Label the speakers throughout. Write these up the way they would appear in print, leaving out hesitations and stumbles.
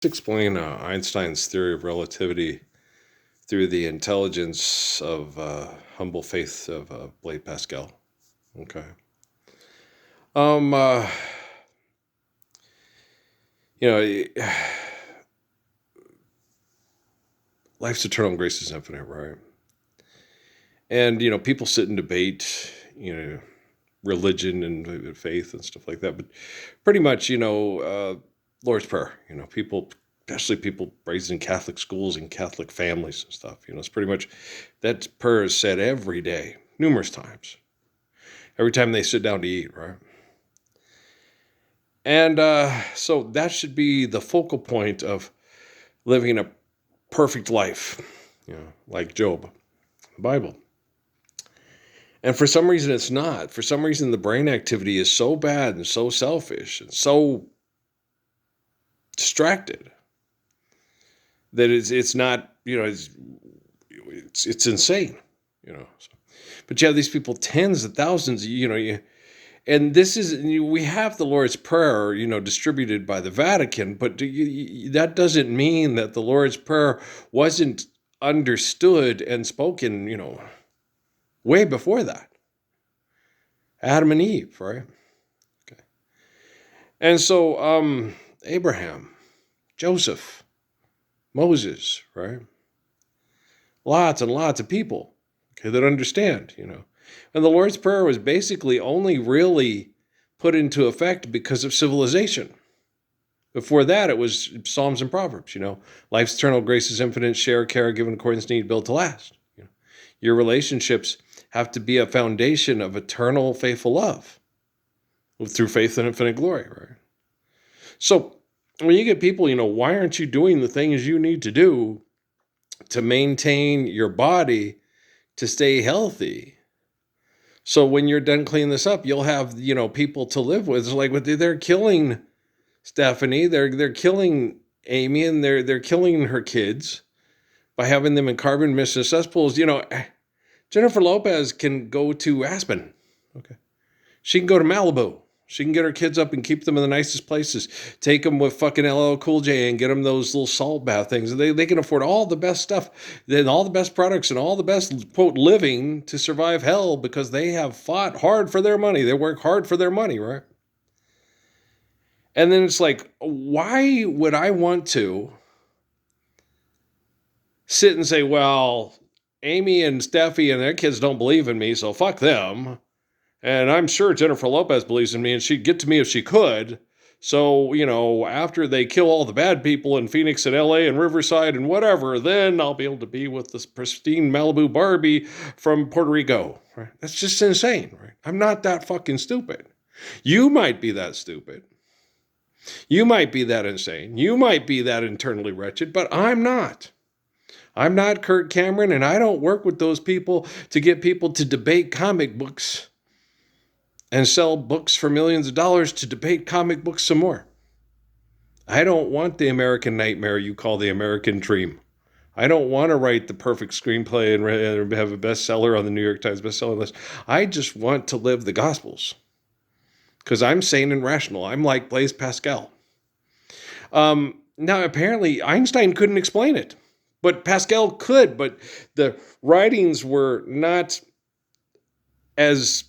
Speaker 1: Explain Einstein's theory of relativity through the intelligence of humble faith of Blaise Pascal. Okay. Um, uh, you know, life's eternal and grace is infinite, right? And people sit and debate, religion and faith and stuff like that. But pretty much, Lord's Prayer. People, especially people raised in Catholic schools and Catholic families and stuff. It's pretty much that prayer is said every day, numerous times, every time they sit down to eat, right? And so that should be the focal point of living a perfect life, like Job, the Bible. And for some reason, it's not. For some reason, the brain activity is so bad and so selfish and so distracted that it's not, it's insane, So, but you have these people, tens of thousands, and this is, we have the Lord's Prayer, distributed by the Vatican, but that doesn't mean that the Lord's Prayer wasn't understood and spoken, way before that. Adam and Eve, right? Okay. And so Abraham, Joseph, Moses, right? Lots and lots of people, okay, that understand, And the Lord's Prayer was basically only really put into effect because of civilization. Before that, it was Psalms and Proverbs, Life's eternal, grace is infinite, share, care, given accordance to need, built to last. Your relationships have to be a foundation of eternal, faithful love through faith and infinite glory, right? So when you get people, why aren't you doing the things you need to do to maintain your body to stay healthy? So when you're done cleaning this up, you'll have, people to live with. It's like they're killing Stephanie, they're killing Amy, and they're killing her kids by having them in carbon emission cesspools. Jennifer Lopez can go to Aspen. Okay. She can go to Malibu. She can get her kids up and keep them in the nicest places. Take them with fucking LL Cool J and get them those little salt bath things. They can afford all the best stuff, then all the best products and all the best, quote, living to survive hell because they have fought hard for their money. They work hard for their money, right? And then it's like, why would I want to sit and say, well, Amy and Steffi and their kids don't believe in me, so fuck them. And I'm sure Jennifer Lopez believes in me, and she'd get to me if she could. So, after they kill all the bad people in Phoenix and LA and Riverside and whatever, then I'll be able to be with this pristine Malibu Barbie from Puerto Rico. Right? That's just insane, right? I'm not that fucking stupid. You might be that stupid. You might be that insane. You might be that internally wretched, but I'm not. I'm not Kirk Cameron, and I don't work with those people to get people to debate comic books and sell books for millions of dollars to debate comic books some more. I don't want the American nightmare you call the American dream. I don't want to write the perfect screenplay and have a bestseller on the New York Times bestseller list. I just want to live the Gospels because I'm sane and rational. I'm like Blaise Pascal. Now, apparently, Einstein couldn't explain it, but Pascal could, but the writings were not as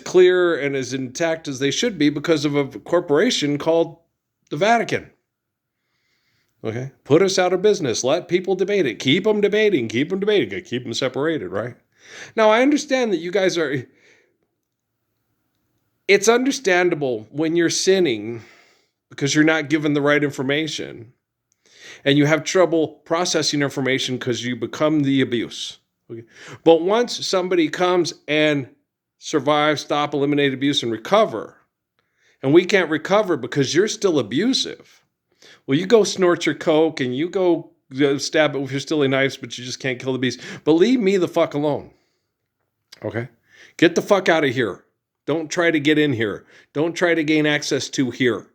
Speaker 1: clear and as intact as they should be because of a corporation called the Vatican. Okay? Put us out of business. Let people debate it. Keep them debating. Keep them debating. Keep them separated, right? Now, I understand that you guys are... It's understandable when you're sinning because you're not given the right information and you have trouble processing information because you become the abuse. Okay? But once somebody comes and survive, stop, eliminate abuse, and recover. And we can't recover because you're still abusive. Well, you go snort your coke and you go stab it with your Stilly knives, but you just can't kill the beast. But leave me the fuck alone. Okay? Get the fuck out of here. Don't try to get in here. Don't try to gain access to here.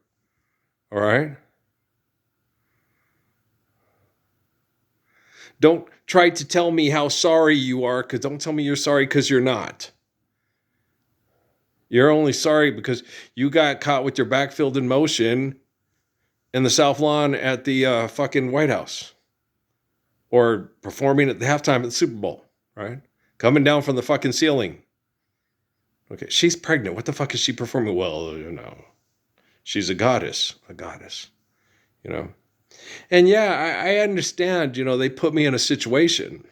Speaker 1: All right? Don't try to tell me how sorry you are, because don't tell me you're sorry because you're not. You're only sorry because you got caught with your back filled in motion in the South Lawn at the fucking White House, or performing at the halftime at the Super Bowl, right? Coming down from the fucking ceiling. Okay, she's pregnant. What the fuck is she performing? Well, she's a goddess, you know. And yeah, I understand, they put me in a situation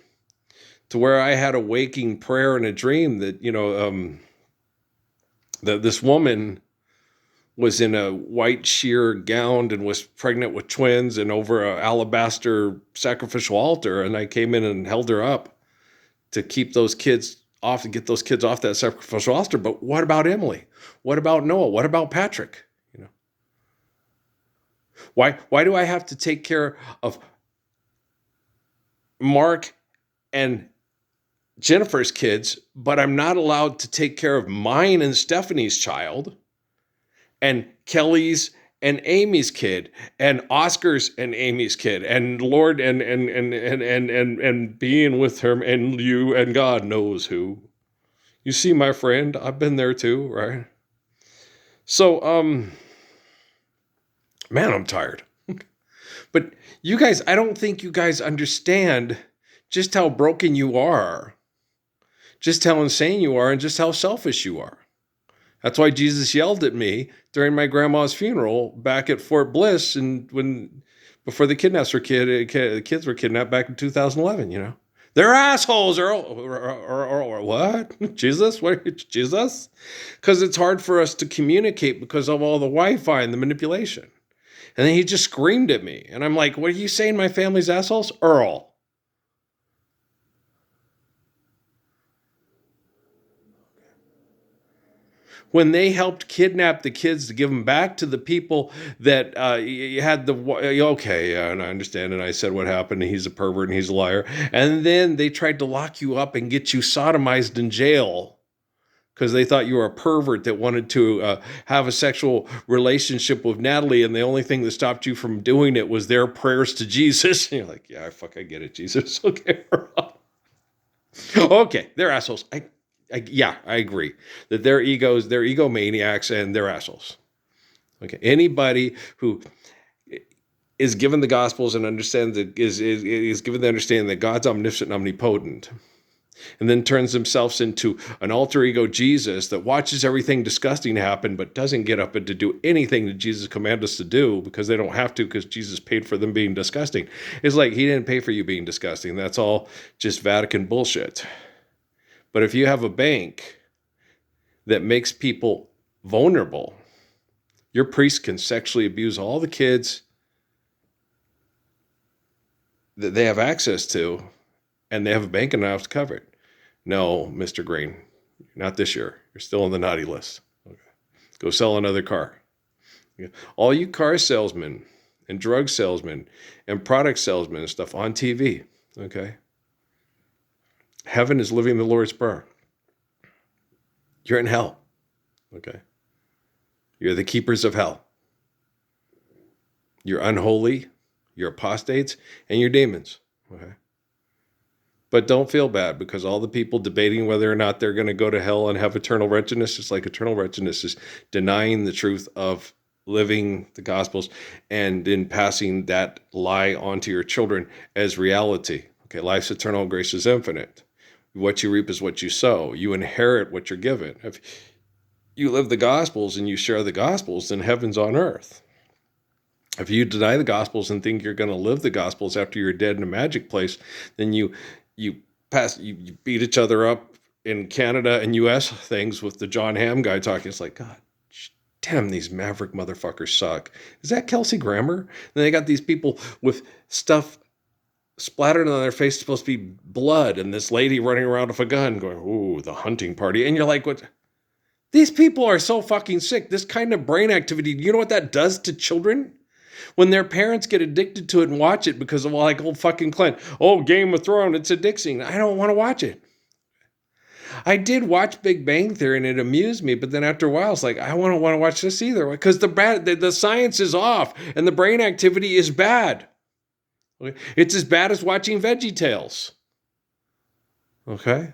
Speaker 1: to where I had a waking prayer and a dream that, that this woman was in a white sheer gown and was pregnant with twins and over an alabaster sacrificial altar. And I came in and held her up to keep those kids off, and get those kids off that sacrificial altar. But what about Emily? What about Noah? What about Patrick? Why do I have to take care of Mark and Jennifer's kids, but I'm not allowed to take care of mine and Stephanie's child, and Kelly's and Amy's kid, and Oscar's and Amy's kid, and Lord and being with her, and you and God knows who. You see, my friend, I've been there too, right? So, man, I'm tired. But you guys, I don't think you guys understand just how broken you are, just how insane you are, and just how selfish you are. That's why Jesus yelled at me during my grandma's funeral back at Fort Bliss, and before the kids were kidnapped back in 2011. They're assholes, or what? Jesus? What? Jesus? Because it's hard for us to communicate because of all the Wi-Fi and the manipulation. And then he just screamed at me. And I'm like, what are you saying, my family's assholes? Earl. When they helped kidnap the kids to give them back to the people that you had okay, yeah, and I understand. And I said what happened, and he's a pervert and he's a liar. And then they tried to lock you up and get you sodomized in jail because they thought you were a pervert that wanted to have a sexual relationship with Natalie, and the only thing that stopped you from doing it was their prayers to Jesus. And you're like, yeah, I get it, Jesus. Okay. Okay, they're assholes. I agree that they're egomaniacs and they're assholes. Okay, anybody who is given the Gospels and understands that is given the understanding that God's omniscient and omnipotent, and then turns themselves into an alter ego Jesus that watches everything disgusting happen but doesn't get up and to do anything that Jesus commanded us to do because they don't have to, because Jesus paid for them being disgusting. It's like he didn't pay for you being disgusting. That's all just Vatican bullshit. But if you have a bank that makes people vulnerable, your priest can sexually abuse all the kids that they have access to, and they have a bank enough to cover it. No, Mr. Green, not this year. You're still on the naughty list. Okay. Go sell another car. All you car salesmen and drug salesmen and product salesmen and stuff on TV, okay? Heaven is living the Lord's Prayer. You're in hell, okay? You're the keepers of hell. You're unholy, you're apostates, and you're demons, okay? But don't feel bad, because all the people debating whether or not they're going to go to hell and have eternal wretchedness, it's like eternal wretchedness is denying the truth of living the Gospels and then passing that lie onto your children as reality. Okay, life's eternal, grace is infinite. What you reap is what you sow. You inherit what you're given. If you live the Gospels and you share the Gospels, then heaven's on earth. If you deny the Gospels and think you're going to live the Gospels after you're dead in a magic place, then you beat each other up in Canada and US things with the John Hamm guy talking. It's like, God damn, these maverick motherfuckers suck. Is that Kelsey Grammer? And they got these people with stuff splattered on their face, supposed to be blood, and this lady running around with a gun going, ooh, the hunting party. And you're like, what? These people are so fucking sick. This kind of brain activity, you know what that does to children? When their parents get addicted to it and watch it because of like old fucking Clint. Oh, Game of Thrones, it's addicting. I don't want to watch it. I did watch Big Bang Theory and it amused me, but then after a while, it's like, I don't want to watch this either, because the science is off and the brain activity is bad. Okay? It's as bad as watching VeggieTales. Okay?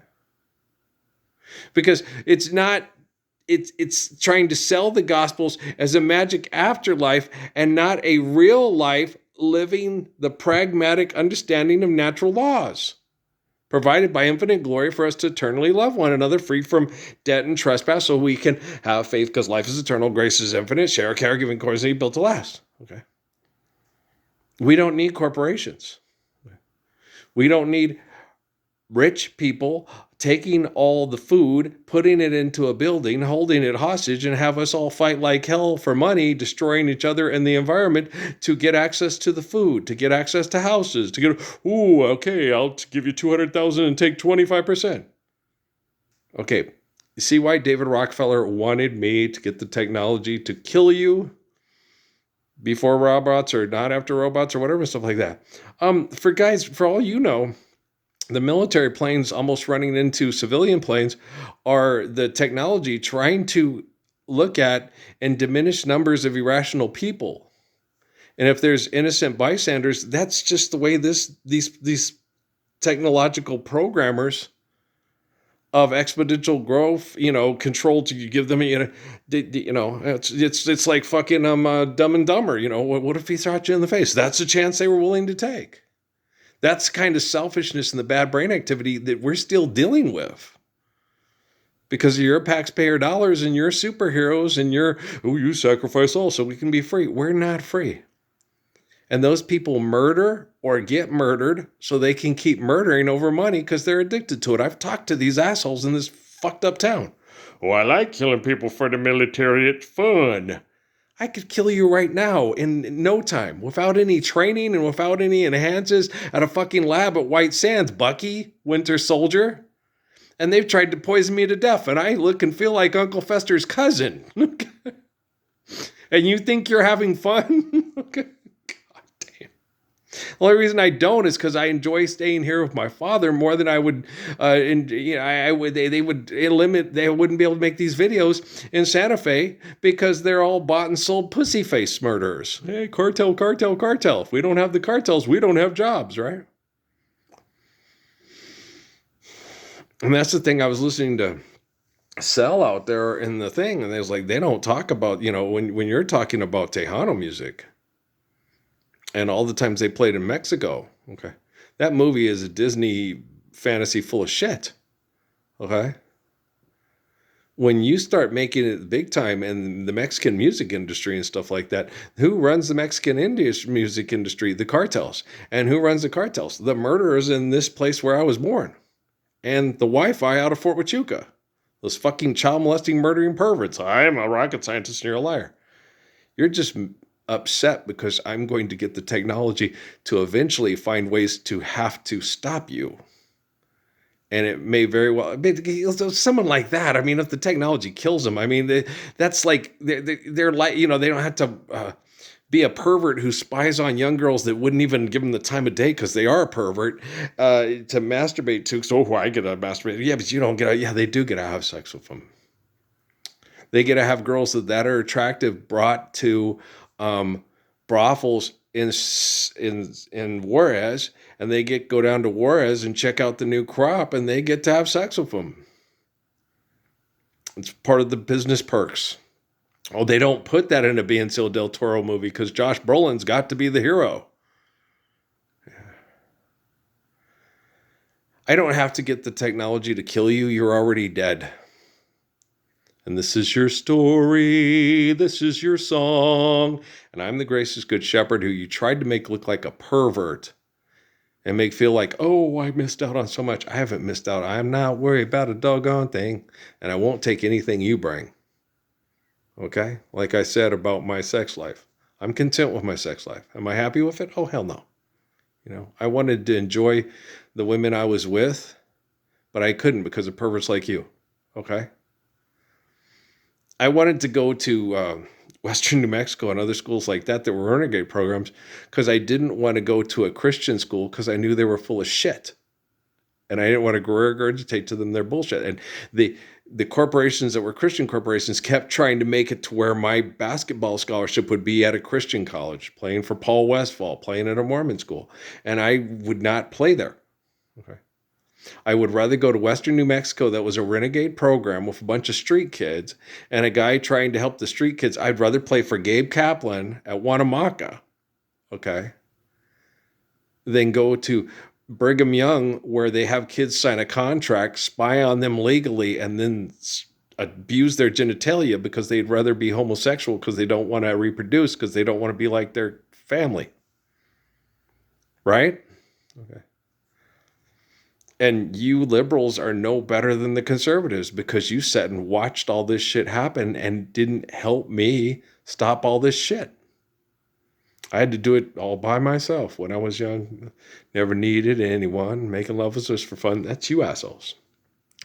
Speaker 1: Because it's not it's trying to sell the gospels as a magic afterlife and not a real life living the pragmatic understanding of natural laws provided by infinite glory for us to eternally love one another, free from debt and trespass, so we can have faith because life is eternal, grace is infinite, share caregiving course built to last. Okay. We don't need corporations. We don't need rich people taking all the food, putting it into a building, holding it hostage, and have us all fight like hell for money, destroying each other and the environment to get access to the food, to get access to houses, to get, okay, I'll give you 200,000 and take 25%. Okay, you see why David Rockefeller wanted me to get the technology to kill you before robots or not after robots or whatever, stuff like that. For all you know, the military planes almost running into civilian planes are the technology trying to look at and diminish numbers of irrational people. And if there's innocent bystanders, that's just the way these technological programmers of exponential growth, control to give them, it's like fucking Dumb and Dumber. What if he shot you in the face? That's a chance they were willing to take. That's kind of selfishness and the bad brain activity that we're still dealing with. Because of your taxpayer dollars and your superheroes and you sacrifice all so we can be free. We're not free. And those people murder or get murdered so they can keep murdering over money because they're addicted to it. I've talked to these assholes in this fucked up town. Oh, I like killing people for the military. It's fun. I could kill you right now in no time without any training and without any enhances at a fucking lab at White Sands, Bucky, Winter Soldier. And they've tried to poison me to death, and I look and feel like Uncle Fester's cousin. And you think you're having fun? God damn. The only reason I don't is because I enjoy staying here with my father more than I would. They wouldn't be able to make these videos in Santa Fe because they're all bought and sold pussy face murderers. Hey, cartel. If we don't have the cartels, we don't have jobs, right? And that's the thing. I was listening to Cell out there in the thing, and they was like, they don't talk about, when you're talking about Tejano music. And all the times they played in Mexico, okay? That movie is a Disney fantasy full of shit, okay? When you start making it big time in the Mexican music industry and stuff like that, who runs the Mexican music industry? The cartels. And who runs the cartels? The murderers in this place where I was born. And the Wi-Fi out of Fort Huachuca. Those fucking child molesting, murdering perverts. I am a rocket scientist and you're a liar. You're just upset because I'm going to get the technology to eventually find ways to have to stop you. And it may very well, someone like that, if the technology kills them, that's like, they're like, they don't have to be a pervert who spies on young girls that wouldn't even give them the time of day because they are a pervert to masturbate to. So, I get to masturbate. Yeah, but you don't get out. Yeah, they do get to have sex with them. They get to have girls that are attractive brought to brothels in Juarez, and they go down to Juarez and check out the new crop, and they get to have sex with them. It's part of the business perks. Oh, they don't put that in a Benicio del Toro movie because Josh Brolin's got to be the hero. I don't have to get the technology to kill you. You're already dead. And this is your story. This is your song. And I'm the gracious good shepherd who you tried to make look like a pervert and make feel like, oh, I missed out on so much. I haven't missed out. I'm not worried about a doggone thing. And I won't take anything you bring. Okay? Like I said about my sex life. I'm content with my sex life. Am I happy with it? Oh, hell no. I wanted to enjoy the women I was with, but I couldn't because of perverts like you. Okay? I wanted to go to Western New Mexico and other schools like that were renegade programs because I didn't want to go to a Christian school because I knew they were full of shit. And I didn't want to regurgitate to them their bullshit. And the corporations that were Christian corporations kept trying to make it to where my basketball scholarship would be at a Christian college, playing for Paul Westphal, playing at a Mormon school. And I would not play there. Okay. I would rather go to Western New Mexico that was a renegade program with a bunch of street kids and a guy trying to help the street kids. I'd rather play for Gabe Kaplan at Wanamaca, okay, than go to Brigham Young where they have kids sign a contract, spy on them legally, and then abuse their genitalia because they'd rather be homosexual because they don't want to reproduce because they don't want to be like their family. Right? Okay. And you liberals are no better than the conservatives because you sat and watched all this shit happen and didn't help me stop all this shit. I had to do it all by myself when I was young. Never needed anyone. Making love was just for fun. That's you assholes.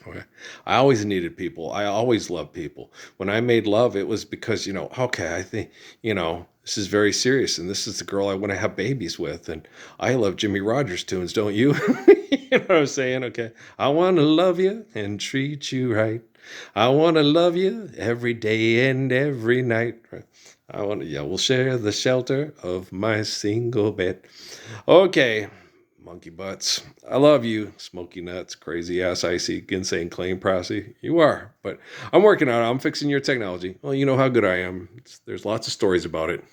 Speaker 1: Okay. I always needed people. I always loved people. When I made love, it was because, okay, I think, this is very serious and this is the girl I want to have babies with. And I love Jimmy Rogers tunes, don't you? You know what I'm saying? Okay. I want to love you and treat you right. I want to love you every day and every night. We'll share the shelter of my single bed. Okay. Monkey butts. I love you, smoky nuts, crazy ass, icy, insane claim prosy. You are, but I'm working on it. I'm fixing your technology. Well, you know how good I am. There's lots of stories about it.